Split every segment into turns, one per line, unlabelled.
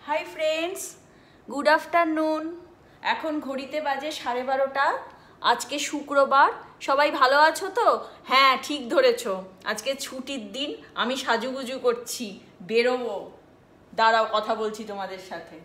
Hi friends, good afternoon. এখন ঘড়িতে বাজে 12:30। আজকে শুক্রবার। সবাই ভালো আছো তো? হ্যাঁ, ঠিক ধরেছো, আজকে ছুটির দিন। আমি সাজুগুজু করছি, বেরোবো। দাঁড়াও, কথা বলছি তোমাদের সাথে।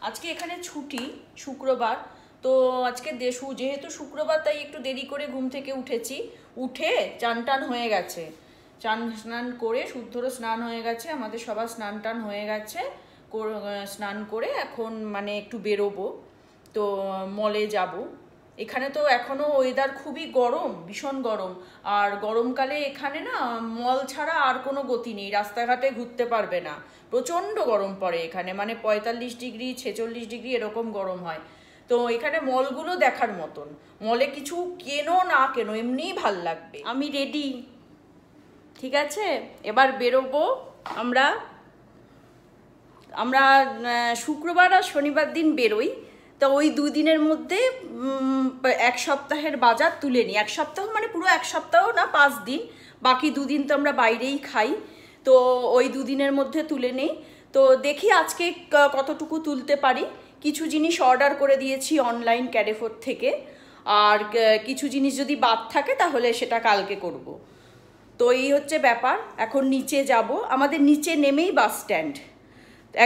আজকে এখানে ছুটি, শুক্রবার। তো আজকে যেহেতু শুক্রবার, তাই একটু দেরি করে ঘুম থেকে উঠেছি। উঠে চান টান হয়ে গেছে, স্নান করে শুদ্ধরও স্নান হয়ে গেছে, আমাদের সবার স্নান টান হয়ে গেছে। স্নান করে এখন মানে একটু বেরোবো, তো মলে যাব। এখানে তো এখনো ওয়েদার খুবই গরম, ভীষণ গরম। আর গরমকালে এখানে না মল ছাড়া আর কোনো গতি নেই, রাস্তাঘাটে ঘুরতে পারবে না। প্রচণ্ড গরম পড়ে এখানে, মানে 45 ডিগ্রি 46 ডিগ্রি এরকম গরম হয়। তো এখানে মলগুলো দেখার মতন। মলে কিছু কেনো না কেনো, এমনিই ভাল লাগবে। আমি রেডি, ঠিক আছে? এবার বেরোবো আমরা। শুক্রবার আর শনিবার দিন বেরোই। তো ওই দুদিনের মধ্যে এক সপ্তাহের বাজার তুলে নিই। এক সপ্তাহ মানে পুরো এক সপ্তাহ না, 5 দিন। বাকি দুদিন তো আমরা বাইরেই খাই। তো ওই দুদিনের মধ্যে তুলে নিই। তো দেখি আজকে কতটুকু তুলতে পারি। কিছু জিনিস অর্ডার করে দিয়েছি অনলাইন ক্যারেফোর থেকে। আর কিছু জিনিস যদি বাদ থাকে তাহলে সেটা কালকে করব। তো এই হচ্ছে ব্যাপার। এখন নিচে যাব, আমাদের নিচে নেমেই বাস স্ট্যান্ড।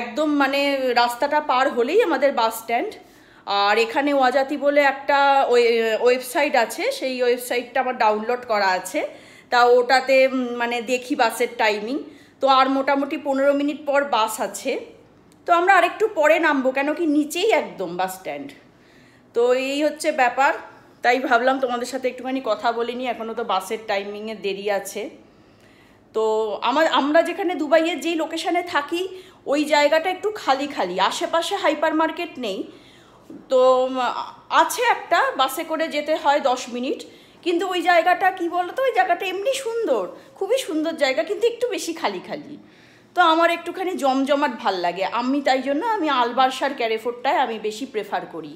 একদম মানে রাস্তাটা পার হলেই আমাদের বাস স্ট্যান্ড। আর এখানে ওয়াজাতি বলে একটা ওয়েবসাইট আছে, সেই ওয়েবসাইটটা আমার ডাউনলোড করা আছে। তা ওটাতে মানে দেখি বাসের টাইমিং। তো আর মোটামুটি 15 মিনিট পর বাস আছে। তো আমরা আরেকটু পরে নামবো, কেন কি নিচেই একদম বাস স্ট্যান্ড। তো এই হচ্ছে ব্যাপার। তাই ভাবলাম তোমাদের সাথে একটুখানি কথা বলিনি, এখনও তো বাসের টাইমিংয়ে দেরি আছে। তো আমরা যেখানে দুবাইয়ের যেই লোকেশানে থাকি, ওই জায়গাটা একটু খালি খালি, আশেপাশে হাইপার মার্কেট নেই। তো আছে একটা, বাসে করে যেতে হয় 10 মিনিট। কিন্তু ওই জায়গাটা কি বলতো, ওই জায়গাটা এমনি সুন্দর, খুবই সুন্দর জায়গা, কিন্তু একটু বেশি খালি খালি। তো আমার একটুখানি জমজমাট ভাল লাগে। তাই জন্য আমি আলবার্সার ক্যারেফোরটায় আমি বেশি প্রেফার করি।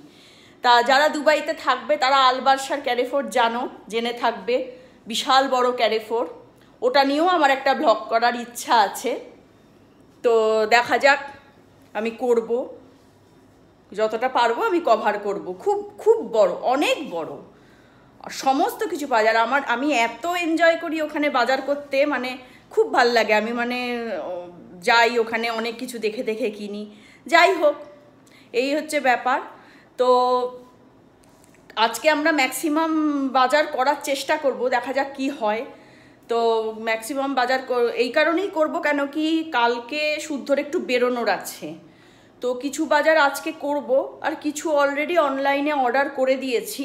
তা যারা দুবাইতে থাকবে তারা আলবার্সার ক্যারেফোর জেনে থাকবে। বিশাল বড় ক্যারেফোর, ওটা নিয়েও আমার একটা ব্লগ করার ইচ্ছা আছে। তো দেখা যাক, আমি করব, যতটা পারবো আমি কভার করব। খুব খুব বড়, অনেক বড়, সমস্ত কিছু পাওয়া যায়। আমি এত এনজয় করি ওখানে বাজার করতে, মানে খুব ভাল লাগে। আমি মানে যাই ওখানে, অনেক কিছু দেখে দেখে কিনি। যাই হোক, এই হচ্ছে ব্যাপার। তো আজকে আমরা ম্যাক্সিমাম বাজার করার চেষ্টা করব, দেখা যাক কি হয়। তো ম্যাক্সিমাম বাজার এই কারণেই করব, কেন কি কালকে শুদ্ধর একটু বেরোনোর আছে। তো কিছু বাজার আজকে করব, আর কিছু অলরেডি অনলাইনে অর্ডার করে দিয়েছি।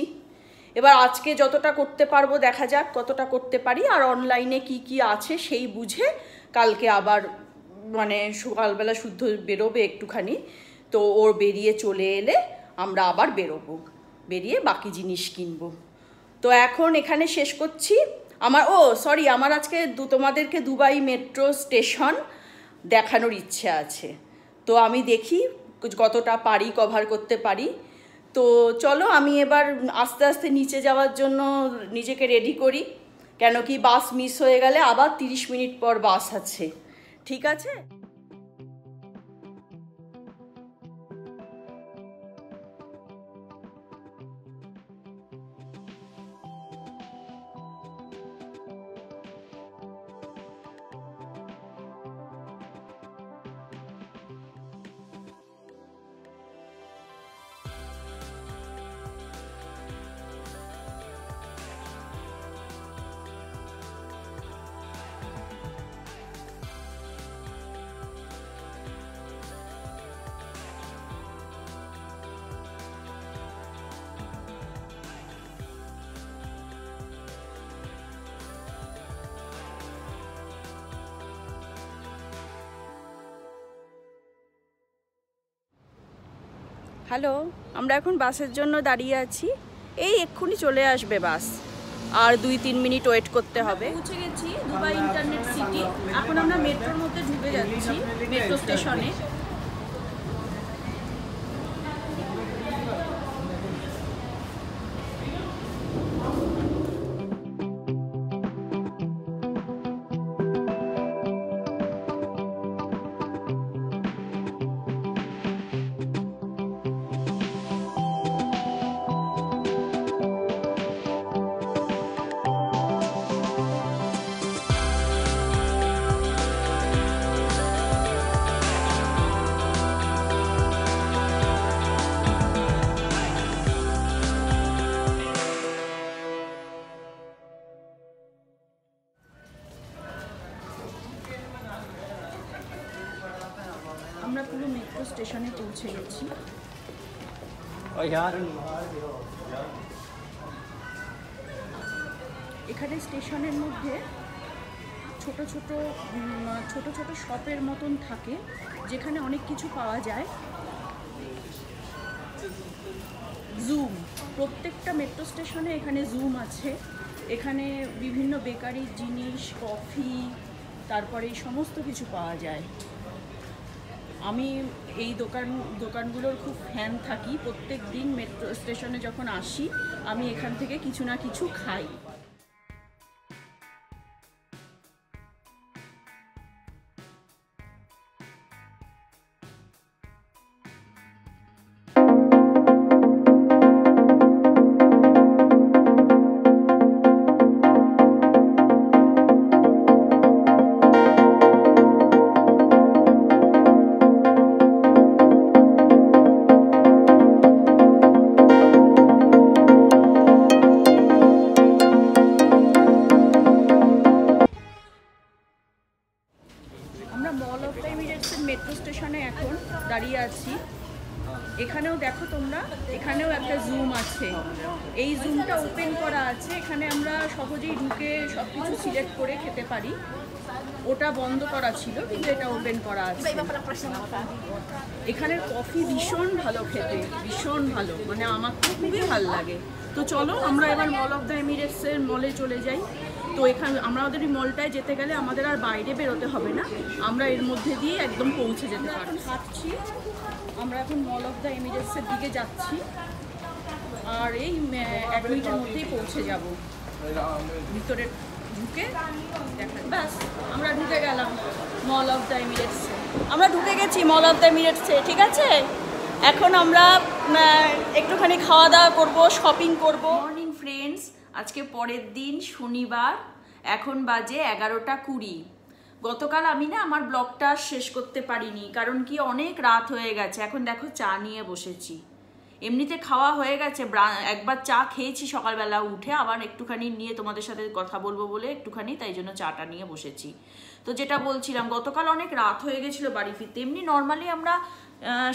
এবার আজকে যতটা করতে পারবো, দেখা যাক কতটা করতে পারি। আর অনলাইনে কি কি আছে সেই বুঝে কালকে আবার মানে সকালবেলা শুদ্ধ বেরোবে একটুখানি। তো ওর বেরিয়ে চলে এলে আমরা আবার বেরোবো, বেরিয়ে বাকি জিনিস কিনবো। তো এখন এখানে শেষ করছি। আমার আজকে তোমাদেরকে দুবাই মেট্রো স্টেশন দেখানোর ইচ্ছে আছে। তো আমি দেখি কতটা পারি, কভার করতে পারি। তো চলো, আমি এবার আস্তে আস্তে নিচে যাওয়ার জন্য নিজেকে রেডি করি, কেন কি বাস মিস হয়ে গেলে আবার 30 মিনিট পর বাস আছে। ঠিক আছে? হ্যালো, আমরা এখন বাসের জন্য দাঁড়িয়ে আছি। এই এক্ষুনি চলে আসবে বাস, আর 2-3 মিনিট ওয়েট করতে হবে। পৌঁছে গেছি দুবাই ইন্টারনেট সিটি। এখন আমরা মেট্রোর মধ্যে ঢুকে যাচ্ছি, মেট্রো স্টেশনে। আমরা পুরো মেট্রো স্টেশনে পৌঁছে গেছি। এখানে স্টেশনের মধ্যে ছোট ছোট শপের মতন থাকে, যেখানে অনেক কিছু পাওয়া যায়। জুম, প্রত্যেকটা মেট্রো স্টেশনে এখানে জুম আছে। এখানে বিভিন্ন বেকারির জিনিস, কফি, তারপরে এই সমস্ত কিছু পাওয়া যায়। আমি এই দোকানগুলোর খুব ফ্যান থাকি। প্রত্যেক দিন মেট্রো স্টেশনে যখন আসি আমি এখান থেকে কিছু না কিছু খাই। মেট্রো স্টেশনে এখন দাঁড়িয়ে আছি। এখানেও দেখো তোমরা, এখানেও একটা জুম আছে। এই জুমটা ওপেন করা আছে, এখানে আমরা সহজেই ঢুকে সব কিছু সিলেক্ট করে খেতে পারি। ওটা বন্ধ করা ছিল, কিন্তু এটা ওপেন করা আছে। এখানের কফি ভীষণ ভালো খেতে, ভীষণ ভালো, মানে আমার তো খুবই ভালো লাগে। তো চলো আমরা এবার মল অফ দ্য এমিরেটসের মলে চলে যাই। তো এখানে আমাদের এই মলটায় যেতে গেলে আমাদের আর বাইরে বেরোতে হবে না, আমরা এর মধ্যে দিয়ে একদম পৌঁছে যেতে পারি। হাঁটছি, আমরা এখন মল অফ দ্য এমিরেটসের দিকে যাচ্ছি, আর এই 1 মিনিটের মধ্যেই পৌঁছে যাব। ভিতরে ঢুকে ব্যাস আমরা ঢুকে গেলাম মল অফ দ্য এমিরেটসে। আমরা ঢুকে গেছি মল অফ দ্য এমিরেটসে, ঠিক আছে। এখন আমরা একটুখানি খাওয়া দাওয়া করবো, শপিং করবো। মর্নিং ফ্রেন্ডস, আজকে পরের দিন শনিবার, এখন বাজে 11টা 20। গতকাল আমি না আমার ব্লগটা শেষ করতে পারিনি, কারণ কি অনেক রাত হয়ে গেছে। এখন দেখো চা নিয়ে বসেছি। এমনিতে খাওয়া হয়ে গেছে, একবার চা খেয়েছি সকালবেলা উঠে, আবার একটুখানি নিয়ে তোমাদের সাথে কথা বলবো বলে একটুখানি, তাই জন্য চাটা নিয়ে বসেছি। তো যেটা বলছিলাম, গতকাল অনেক রাত হয়ে গেছিলো বাড়ি ফিরতে। এমনি নর্মালি আমরা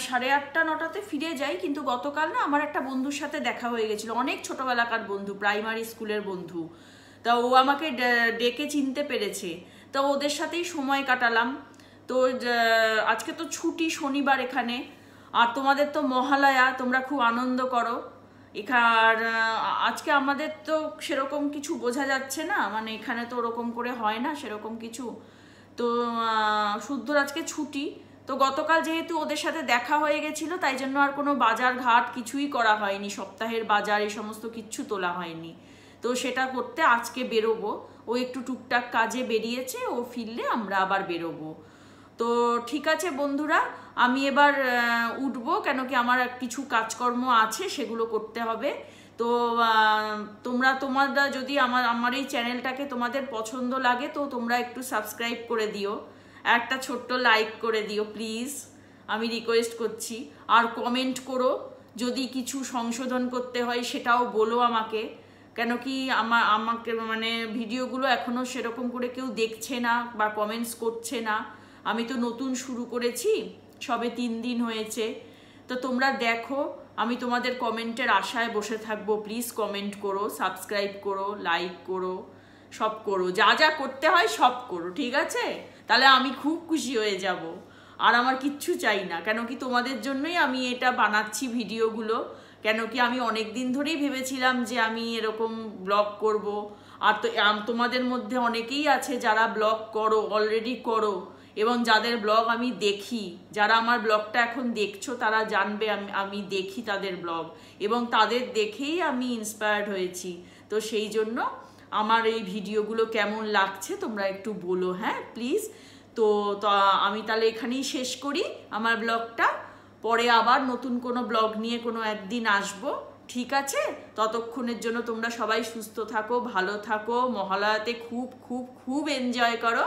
8:30-9টাতে ফিরে যাই, কিন্তু গতকাল না আমার একটা বন্ধুর সাথে দেখা হয়ে গেছিলো, অনেক ছোটোবেলাকার বন্ধু, প্রাইমারি স্কুলের বন্ধু। তা ও আমাকে ডেকে চিনতে পেরেছে, তো ওদের সাথেই সময় কাটালাম। তো আজকে তো ছুটি শনিবার এখানে, আর তোমাদের তো মহালয়া, তোমরা খুব আনন্দ করো। এখানে আজকে আমাদের তো সেরকম কিছু বোঝা যাচ্ছে না, মানে এখানে তো ওরকম করে হয় না সেরকম কিছু। তো শুদ্ধর আজকে ছুটি। তো গতকাল যেহেতু ওদের সাথে দেখা হয়ে গেছিলো, তাই জন্য আর কোনো বাজার ঘাট কিছুই করা হয়নি, সপ্তাহের বাজার এই সমস্ত কিচ্ছু তোলা হয়নি। তো সেটা করতে আজকে বেরোবো। ও একটু টুকটাক কাজে বেরিয়েছে, ও ফিরলে আমরা আবার বেরোবো। তো ঠিক আছে বন্ধুরা, আমি এবার উঠবো, কেন কি আমার কিছু কাজকর্ম আছে, সেগুলো করতে হবে। তো তোমরা যদি আমার এই চ্যানেলটাকে তোমাদের পছন্দ লাগে, তো তোমরা একটু সাবস্ক্রাইব করে দিও, একটা ছোট্ট লাইক করে দিও প্লিজ, আমি রিকোয়েস্ট করছি। আর কমেন্ট করো, যদি কিছু সংশোধন করতে হয় সেটাও বলো আমাকে, কেন কি আমাকে মানে ভিডিওগুলো এখনও সেরকম করে কেউ দেখছে না বা কমেন্টস করছে না। আমি তো নতুন শুরু করেছি, সবে 3 দিন হয়েছে। তো তোমরা দেখো, আমি তোমাদের কমেন্টের আশায় বসে থাকবো। প্লিজ কমেন্ট করো, সাবস্ক্রাইব করো, লাইক করো, সব করো, যা যা করতে হয় সব করো, ঠিক আছে? তাহলে আমি খুব খুশি হয়ে যাব। আর আমার কিচ্ছু চাই না, কেন কি তোমাদের জন্যই আমি এটা বানাচ্ছি ভিডিওগুলো। কেন কি আমি অনেক দিন ধরেই ভেবেছিলাম যে আমি এরকম ব্লগ করব। আর তো তোমাদের মধ্যে অনেকেই আছে যারা ব্লগ করো, অলরেডি করো, এবং যাদের ব্লগ আমি দেখি, যারা আমার ব্লগটা এখন দেখছো তারা জানবে আমি দেখি তাদের ব্লগ, এবং তাদের দেখেই আমি ইন্সপায়ার্ড হয়েছি। তো সেই জন্য আমার এই ভিডিওগুলো কেমন লাগছে তোমরা একটু বলো, হ্যাঁ প্লিজ। তো আমি তাহলে এখানেই শেষ করি আমার ব্লগটা। পরে আবার নতুন কোনো ব্লগ নিয়ে কোনো একদিন আসবো, ঠিক আছে? ততক্ষণের জন্য তোমরা সবাই সুস্থ থাকো, ভালো থাকো, মহালয়াতে খুব খুব খুব এনজয় করো।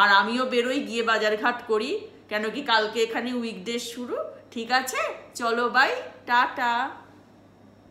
আর আমিও বেরোই, গিয়ে বাজারঘাট করি, কেন কি কালকে এখানে উইকডে শুরু। ঠিক আছে, চলো বাই, টাটা।